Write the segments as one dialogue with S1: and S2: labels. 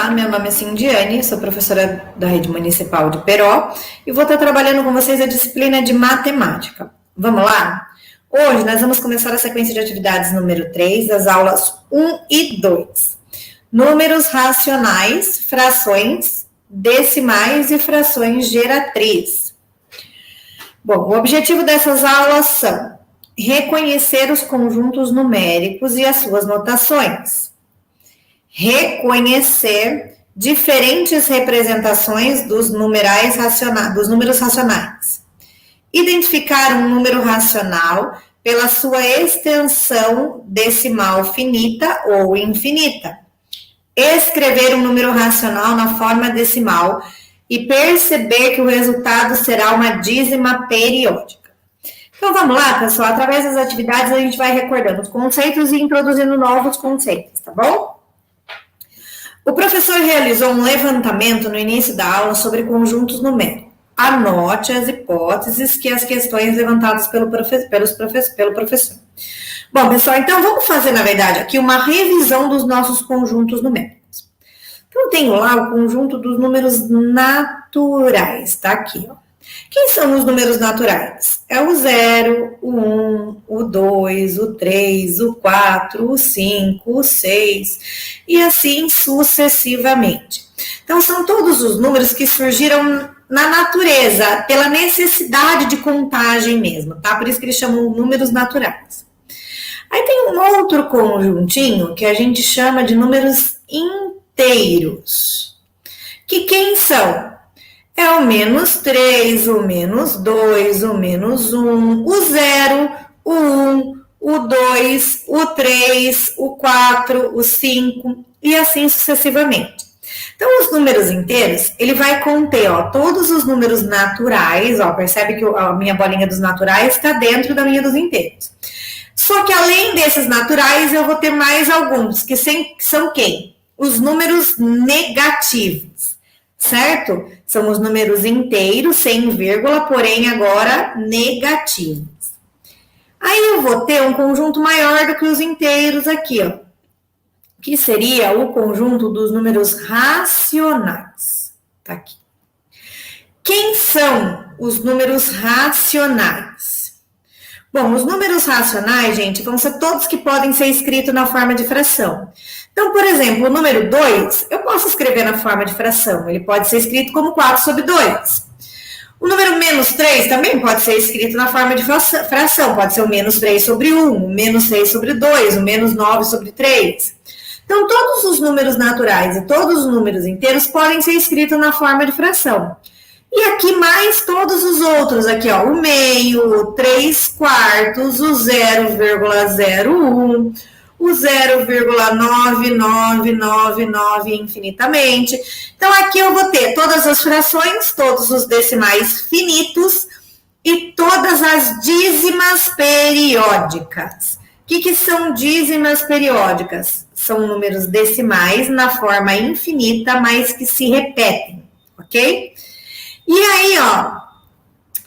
S1: Olá, meu nome é Cindiane, sou professora da Rede Municipal de Peró e vou estar trabalhando com vocês a disciplina de matemática. Vamos lá? Hoje nós vamos começar a sequência de atividades número 3, das aulas 1 e 2. Números racionais, frações, decimais e frações geratriz. Bom, o objetivo dessas aulas são reconhecer os conjuntos numéricos e as suas notações, reconhecer diferentes representações dos números racionais, identificar um número racional pela sua extensão decimal finita ou infinita, escrever um número racional na forma decimal e perceber que o resultado será uma dízima periódica. Então vamos lá, pessoal, através das atividades a gente vai recordando os conceitos e introduzindo novos conceitos, tá bom? O professor realizou um levantamento no início da aula sobre conjuntos numéricos. Anote as hipóteses que as questões levantadas pelo professor. Bom, pessoal, então vamos fazer, na verdade, aqui uma revisão dos nossos conjuntos numéricos. Então, eu tenho lá o conjunto dos números naturais, tá aqui, ó. Quem são os números naturais? É o 0, o 1, o 2, o 3, o 4, o 5, o 6 e assim sucessivamente. Então, são todos os números que surgiram na natureza, pela necessidade de contagem mesmo, tá? Por isso que eles chamam números naturais. Aí tem um outro conjuntinho que a gente chama de números inteiros. Que quem são? É o menos 3, o menos 2, o menos 1, o 0, o 1, o 2, o 3, o 4, o 5 e assim sucessivamente. Então, os números inteiros, ele vai conter, ó, todos os números naturais, ó, percebe que a minha bolinha dos naturais está dentro da minha dos inteiros. Só que além desses naturais, eu vou ter mais alguns, que são quem? Os números negativos. Certo? São os números inteiros, sem vírgula, porém agora negativos. Aí eu vou ter um conjunto maior do que os inteiros aqui, ó, que seria o conjunto dos números racionais. Tá aqui. Quem são os números racionais? Bom, os números racionais, gente, vão ser todos que podem ser escritos na forma de fração. Então, por exemplo, o número 2, eu posso escrever na forma de fração. Ele pode ser escrito como 4 sobre 2. O número menos 3 também pode ser escrito na forma de fração. Pode ser o menos 3 sobre 1, o menos 6 sobre 2, o menos 9 sobre 3. Então, todos os números naturais e todos os números inteiros podem ser escritos na forma de fração. E aqui mais todos os outros, aqui ó, o meio, o 3 quartos, o 0,01, o 0,9999 infinitamente. Então, aqui eu vou ter todas as frações, todos os decimais finitos e todas as dízimas periódicas. O que são dízimas periódicas? São números decimais na forma infinita, mas que se repetem, ok? E aí, ó,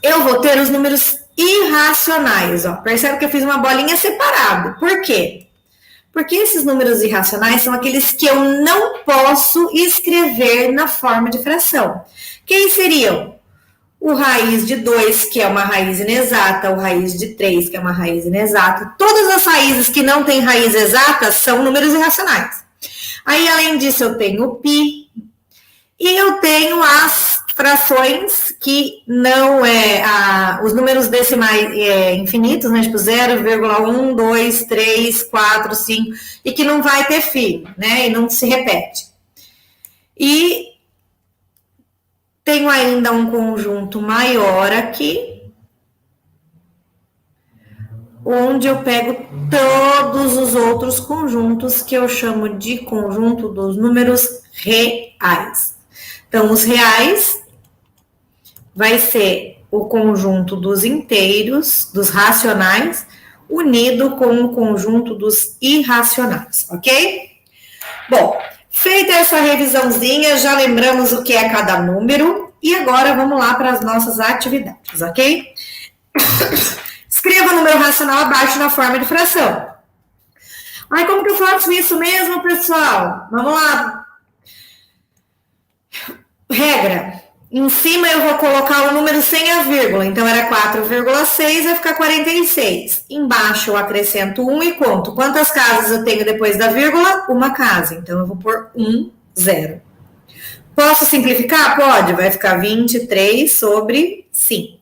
S1: eu vou ter os números irracionais, ó. Percebe que eu fiz uma bolinha separada. Por quê? Porque esses números irracionais são aqueles que eu não posso escrever na forma de fração. Quem seriam? O raiz de 2, que é uma raiz inexata, o raiz de 3, que é uma raiz inexata. Todas as raízes que não têm raiz exata são números irracionais. Aí, além disso, eu tenho o π e eu tenho as frações que não os números decimais infinitos, né, tipo 0,1, 2, 3, 4, 5, e que não vai ter fim, né, e não se repete. E tenho ainda um conjunto maior aqui, onde eu pego todos os outros conjuntos que eu chamo de conjunto dos números reais. Então, os reais vai ser o conjunto dos inteiros, dos racionais, unido com o conjunto dos irracionais, ok? Bom, feita essa revisãozinha, já lembramos o que é cada número, e agora vamos lá para as nossas atividades, ok? Escreva o número racional abaixo na forma de fração. Ai, como que eu faço isso mesmo, pessoal? Vamos lá. Regra. Em cima eu vou colocar o número sem a vírgula. Então, era 4,6, vai ficar 46. Embaixo eu acrescento 1 e conto. Quantas casas eu tenho depois da vírgula? Uma casa. Então, eu vou pôr 1, 0. Posso simplificar? Pode. Vai ficar 23 sobre 5.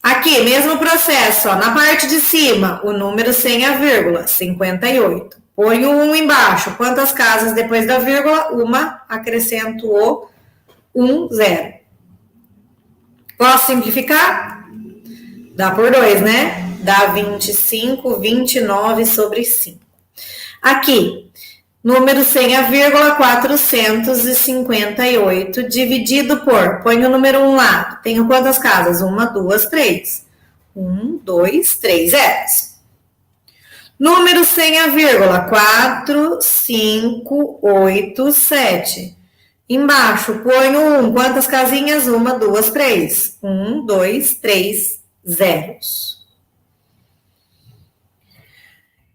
S1: Aqui, mesmo processo. Ó, na parte de cima, o número sem a vírgula, 58. Põe o 1 embaixo. Quantas casas depois da vírgula? Uma. Acrescento o 1, 0. Posso simplificar? Dá por 2, né? Dá 25, 29 sobre 5. Aqui, número sem a vírgula, 458, dividido por, põe o número 1 lá. Tenho quantas casas? 1, 2, 3. 1, 2, 3 zeros. Número sem a vírgula, 4, 5, 8, 7. Embaixo, põe o 1. Quantas casinhas? 1, 2, 3. 1, 2, 3 zeros.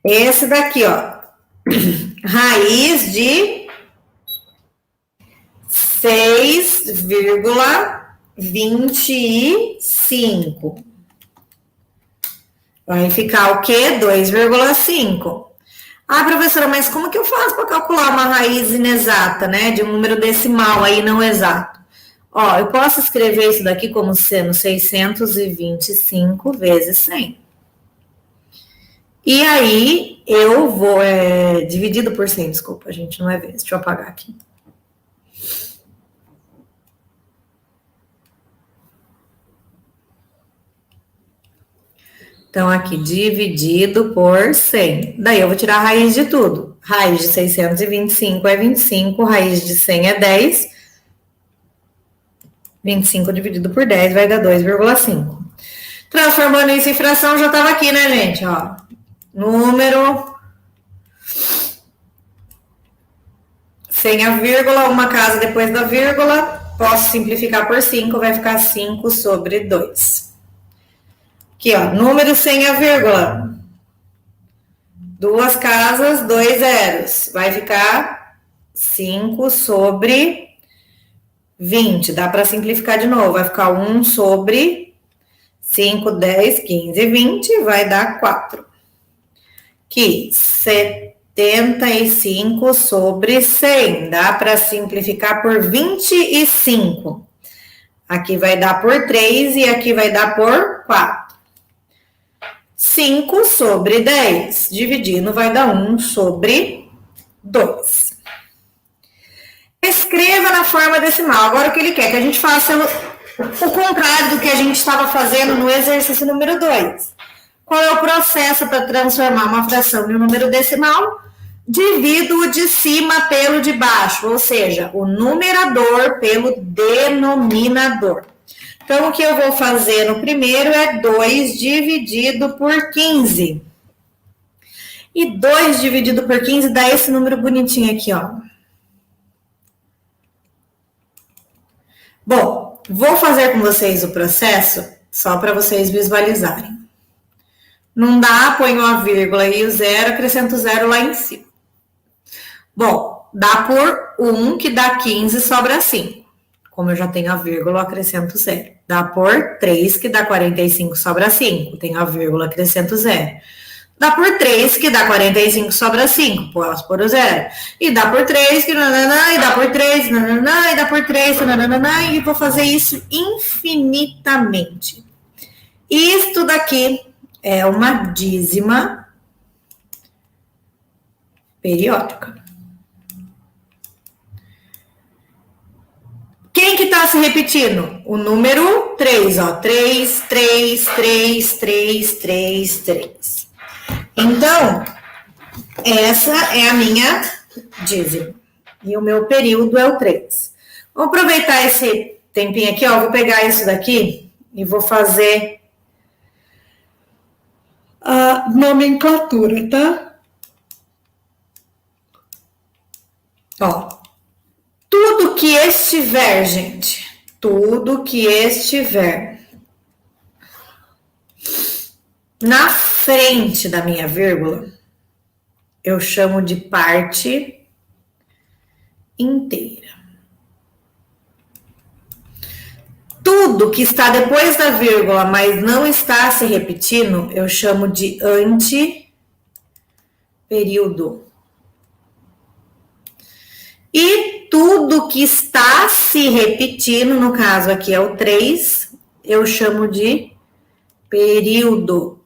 S1: Esse daqui, ó. Raiz de 6,25. Vai ficar o quê? 2,5. Ah, professora, mas como que eu faço para calcular uma raiz inexata, né? De um número decimal aí não exato. Ó, eu posso escrever isso daqui como sendo 625 vezes 100. E aí, eu vou... dividido por 100, desculpa, gente, não é vezes. Deixa eu apagar aqui. Então, aqui, dividido por 100. Daí, eu vou tirar a raiz de tudo. Raiz de 625 é 25, raiz de 100 é 10. 25 dividido por 10 vai dar 2,5. Transformando isso em fração, já estava aqui, né, gente? Ó, número sem a vírgula, uma casa depois da vírgula. Posso simplificar por 5, vai ficar 5 sobre 2. Aqui, ó, número sem a vírgula. 2 casas, 2 zeros. Vai ficar 5 sobre 20. Dá para simplificar de novo. Vai ficar 1 sobre 5, 10, 15, 20. Vai dar 4. Aqui, 75 sobre 100. Dá para simplificar por 25. Aqui vai dar por 3 e aqui vai dar por 4. 5 sobre 10, dividindo vai dar 1 sobre 2. Escreva na forma decimal. Agora o que ele quer? Que a gente faça o contrário do que a gente estava fazendo no exercício número 2. Qual é o processo para transformar uma fração em um número decimal? Divido o de cima pelo de baixo, ou seja, o numerador pelo denominador. Então, o que eu vou fazer no primeiro é 2 dividido por 15. E 2 dividido por 15 dá esse número bonitinho aqui, ó. Bom, vou fazer com vocês o processo só para vocês visualizarem. Não dá, ponho a vírgula e o zero, acrescento o zero lá em cima. Bom, dá por 1, que dá 15, sobra 5. Como eu já tenho a vírgula, eu acrescento 0. Dá por 3, que dá 45, sobra 5. Tenho a vírgula, acrescento 0. Dá por 3, que dá 45, sobra 5. Posso pôr o 0. E dá por 3, que nananã, e dá por 3, nananã, e dá por 3, nananã, e vou fazer isso infinitamente. Isto daqui é uma dízima periódica. Quem que tá se repetindo? O número 3, ó. 3, 3, 3, 3, 3, 3. Então, essa é a minha dízima. E o meu período é o 3. Vou aproveitar esse tempinho aqui, ó. Vou pegar isso daqui e vou fazer a nomenclatura, tá? Ó. Tudo que estiver, gente, tudo que estiver na frente da minha vírgula, eu chamo de parte inteira. Tudo que está depois da vírgula, mas não está se repetindo, eu chamo de anteperíodo. E tudo que está se repetindo, no caso aqui é o 3, eu chamo de período.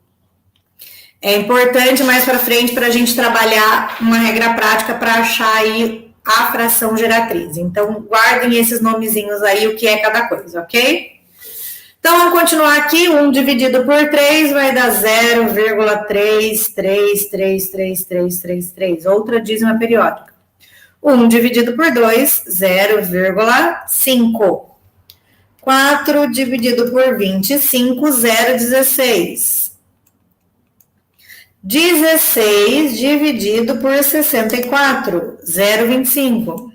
S1: É importante mais para frente para a gente trabalhar uma regra prática para achar aí a fração geratriz. Então, guardem esses nomezinhos aí, o que é cada coisa, ok? Então, vamos continuar aqui. 1 dividido por 3 vai dar 0,3333333. Outra dízima periódica. 1 dividido por 2, 0,5. 4 dividido por 25, 0,16. 16 dividido por 64, 0,25.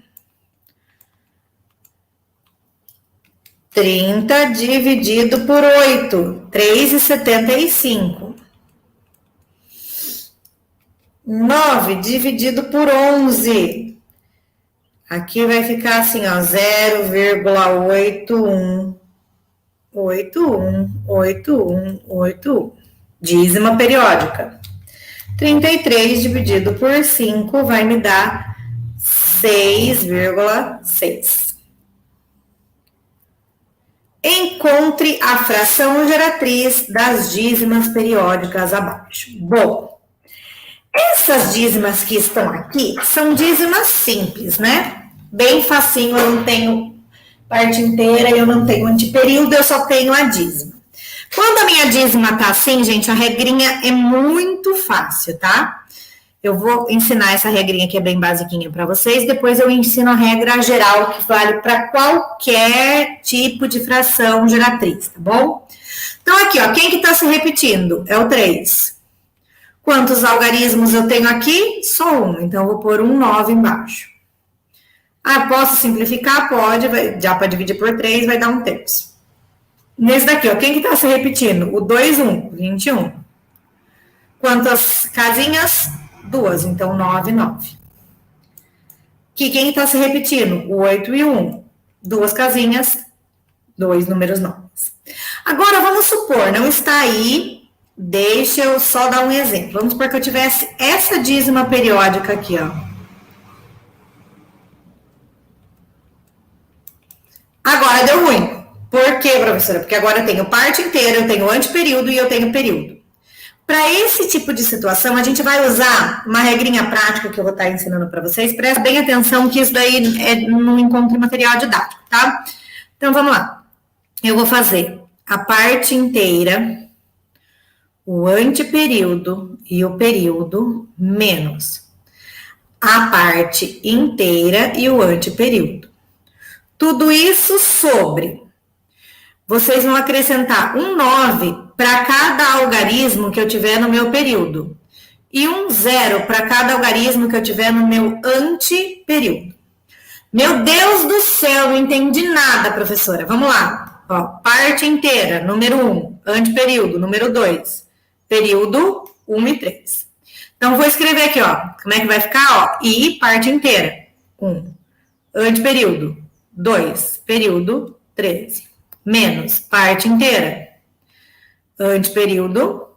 S1: 30 dividido por 8, 3,75. 9 dividido por 11. Aqui vai ficar assim, ó, 0,81. 81. Dízima periódica. 33 dividido por 5 vai me dar 6,6. Encontre a fração geratriz das dízimas periódicas abaixo. Bom, essas dízimas que estão aqui são dízimas simples, né? Bem facinho, eu não tenho parte inteira, eu não tenho anteperíodo, eu só tenho a dízima. Quando a minha dízima tá assim, gente, a regrinha é muito fácil, tá? Eu vou ensinar essa regrinha que é bem basiquinha para vocês, depois eu ensino a regra geral que vale para qualquer tipo de fração geratriz, tá bom? Então aqui, ó, quem que tá se repetindo? É o 3. Quantos algarismos eu tenho aqui? Só um, então eu vou pôr um 9 embaixo. Ah, posso simplificar? Pode, já para dividir por 3 vai dar 1/3. Nesse daqui, ó, quem que tá se repetindo? O 2, 1, 21. Quantas casinhas? 2, então 9, 9. Aqui, quem está se repetindo? O 8 e 1. 2 casinhas, 2 números 9. Agora, vamos supor, não está aí, deixa eu só dar um exemplo. Vamos supor que eu tivesse essa dízima periódica aqui, ó. Agora deu ruim. Por quê, professora? Porque agora eu tenho parte inteira, eu tenho anteperíodo e eu tenho período. Para esse tipo de situação, a gente vai usar uma regrinha prática que eu vou estar ensinando para vocês. Presta bem atenção que isso daí não encontra material didático, tá? Então, vamos lá. Eu vou fazer a parte inteira, o anteperíodo e o período, menos a parte inteira e o anteperíodo. Tudo isso sobre... Vocês vão acrescentar um 9 para cada algarismo que eu tiver no meu período. E um 0 para cada algarismo que eu tiver no meu anteperíodo. Meu Deus do céu, não entendi nada, professora. Vamos lá. Ó, parte inteira, número 1. Anteperíodo, número 2. Período, 1 e 3. Então, vou escrever aqui, ó. Como é que vai ficar? Ó, e parte inteira. 1. Anteperíodo. 2. Período, 13. Menos parte inteira, anteperíodo,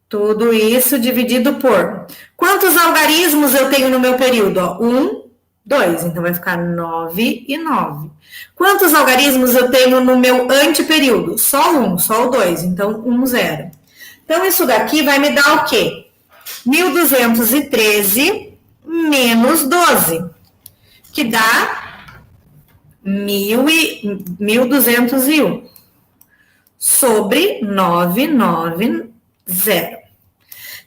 S1: tudo isso dividido por... Quantos algarismos eu tenho no meu período? 1, 2, então vai ficar 9 e 9. Quantos algarismos eu tenho no meu anteperíodo? Só 1, só o 2, então 1, 0. Então isso daqui vai me dar o quê? 1.213 menos 12, que dá... 1.201 sobre 990.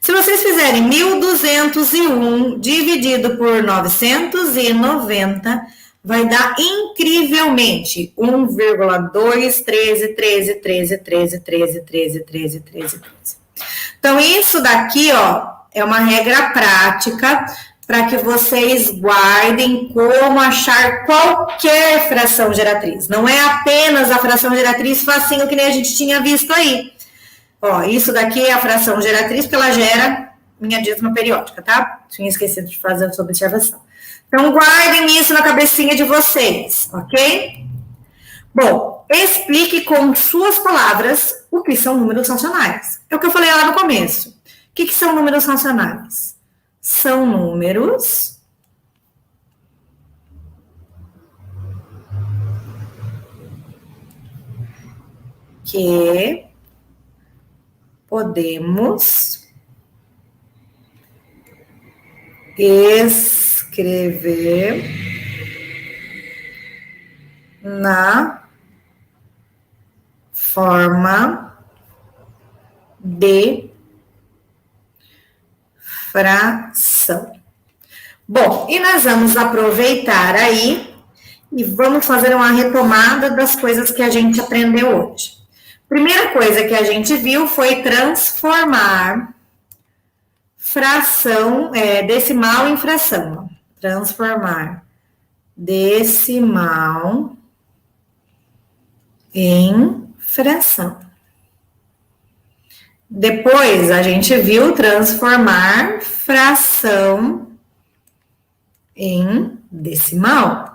S1: Se vocês fizerem 1.201 dividido por 990, vai dar incrivelmente 1,213131313131313. Então, isso daqui, ó, é uma regra prática para que vocês guardem como achar qualquer fração geratriz. Não é apenas a fração geratriz facinho que nem a gente tinha visto aí. Ó, isso daqui é a fração geratriz, porque ela gera minha dízima periódica, tá? Tinha esquecido de fazer essa observação. Então, guardem isso na cabecinha de vocês, ok? Bom, explique com suas palavras o que são números racionais. É o que eu falei lá no começo. O que são números racionais? São números que podemos escrever na forma de fração. Bom, e nós vamos aproveitar aí e vamos fazer uma retomada das coisas que a gente aprendeu hoje. Primeira coisa que a gente viu foi transformar fração, decimal em fração. Transformar decimal em fração. Depois, a gente viu transformar fração em decimal.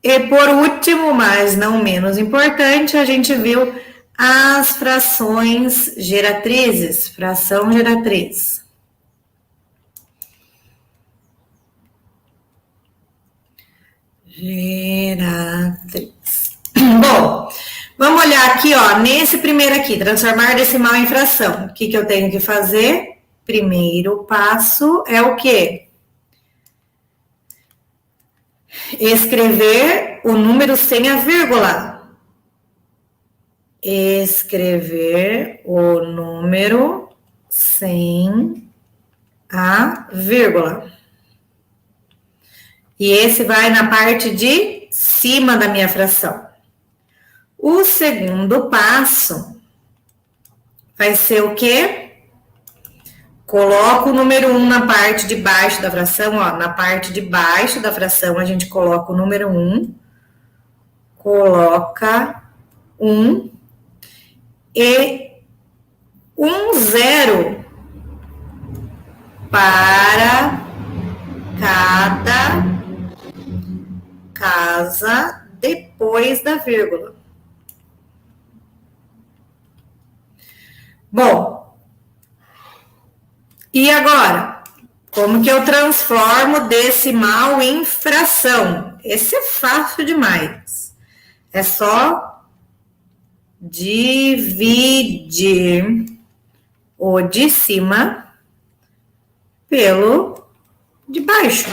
S1: E por último, mas não menos importante, a gente viu as frações geratrizes, fração geratriz. Geratriz. Bom, vamos olhar aqui, ó, nesse primeiro aqui, transformar decimal em fração. O que eu tenho que fazer? Primeiro passo é o quê? Escrever o número sem a vírgula. Escrever o número sem a vírgula. E esse vai na parte de cima da minha fração. O segundo passo vai ser o quê? Coloco o número 1 na parte de baixo da fração, ó. Na parte de baixo da fração, a gente coloca o número 1. Coloca 1. E 0 para cada casa depois da vírgula. Bom, e agora? Como que eu transformo decimal em fração? Esse é fácil demais. É só dividir o de cima pelo de baixo.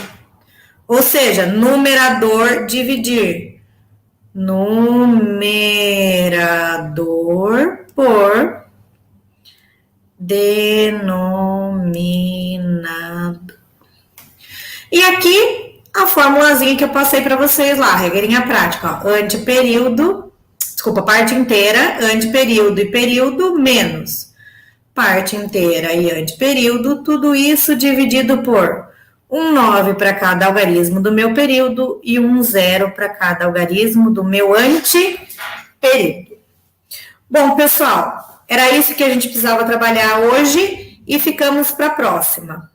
S1: Ou seja, numerador dividir. Numerador por denominador. E aqui, a formulazinha que eu passei para vocês lá, regrinha prática, ó, parte inteira, anteperíodo e período, menos parte inteira e anteperíodo, tudo isso dividido por 9 para cada algarismo do meu período e 0 para cada algarismo do meu anteperíodo. Bom, pessoal, era isso que a gente precisava trabalhar hoje e ficamos para a próxima.